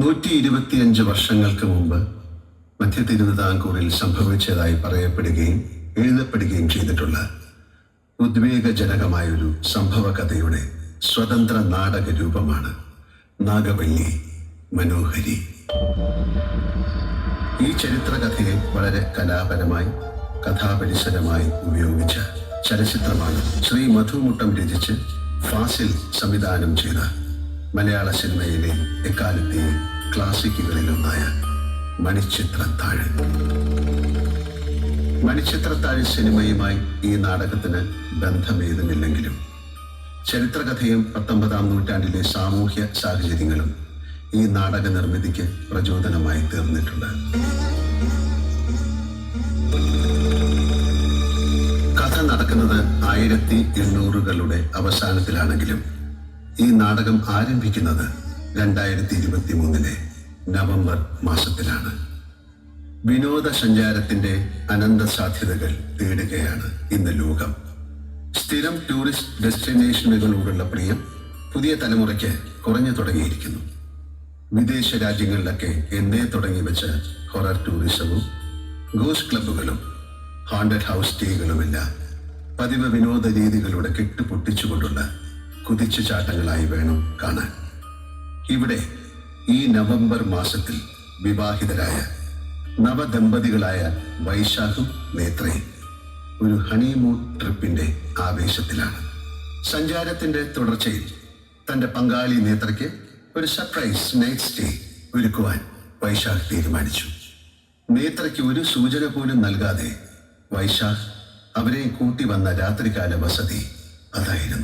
125 വർഷങ്ങൾക്ക് മുമ്പ് മധ്യ തിരുവിതാംകൂറിൽ സംഭവിച്ചതായി പറയപ്പെടുകയും എഴുതപ്പെടുകയും ചെയ്തിട്ടുള്ള ഉദ്വേഗജനകമായൊരു സംഭവ കഥയുടെ സ്വതന്ത്ര നാടക രൂപമാണ് നാഗവല്ലി മനോഹരി. ഈ ചരിത്രകഥയെ വളരെ കലാപരമായി കഥാപരിസരമായി ഉപയോഗിച്ച ചലച്ചിത്രമാണ് ശ്രീ മധുമുട്ടം രചിച്ച് ഫാസിൽ സംവിധാനം ചെയ്ത മലയാള സിനിമയിലെ എക്കാലത്തെയും ക്ലാസിക്കുകളിലൊന്നായ മണിച്ചിത്രത്താഴ്. മണിച്ചിത്രത്താഴ് സിനിമയുമായി ഈ നാടകത്തിന് ബന്ധമേതുമില്ലെങ്കിലും ചരിത്രകഥയും 19-ാം നൂറ്റാണ്ടിലെ സാമൂഹ്യ സാഹചര്യങ്ങളും ഈ നാടക നിർമ്മിതിക്ക് പ്രചോദനമായി തീർന്നിട്ടുണ്ട്. കഥ നടക്കുന്നത് 1800-കളുടെ അവസാനത്തിലാണെങ്കിലും ഈ നാടകം ആരംഭിക്കുന്നത് 2023 നവംബർ മാസത്തിലാണ്. വിനോദസഞ്ചാരത്തിന്റെ അനന്ത സാധ്യതകൾ തേടുകയാണ് ഇന്ന് ലോകം. സ്ഥിരം ടൂറിസ്റ്റ് ഡെസ്റ്റിനേഷനുകളോടുള്ള പ്രിയം പുതിയ തലമുറയ്ക്ക് കുറഞ്ഞു തുടങ്ങിയിരിക്കുന്നു. വിദേശ രാജ്യങ്ങളിലൊക്കെ എന്നേ തുടങ്ങി വെച്ച ഹൊറർ ടൂറിസവും ഗോസ്റ്റ് ക്ലബ്ബുകളും ഹാണ്ടഡ് ഹൗസ് സ്റ്റേകളുമെല്ലാം പതിവ് വിനോദ രീതികളുടെ കെട്ടുപൊട്ടിച്ചുകൊണ്ടുള്ള കുതിച്ചുചാട്ടങ്ങളായി വേണം കാണാൻ. ഇവിടെ ഈ നവംബർ മാസത്തിൽ വിവാഹിതരായ നവദമ്പതികളായ വൈശാഖും നേത്രയും ഒരു ഹണിമൂൺ ട്രിപ്പിന്റെ ആവേശത്തിലാണ്. സഞ്ചാരത്തിന്റെ തുടർച്ചയിൽ തന്റെ പങ്കാളി നേത്രയ്ക്ക് ഒരു സർപ്രൈസ് നൈറ്റ് സ്റ്റേ ഒരുക്കുവാൻ വൈശാഖ് തീരുമാനിച്ചു. നേത്രയ്ക്ക് ഒരു സൂചന പോലും നൽകാതെ വൈശാഖ് അവരെ കൂട്ടി വന്ന രാത്രികാല വസതി അതായിരുന്നു.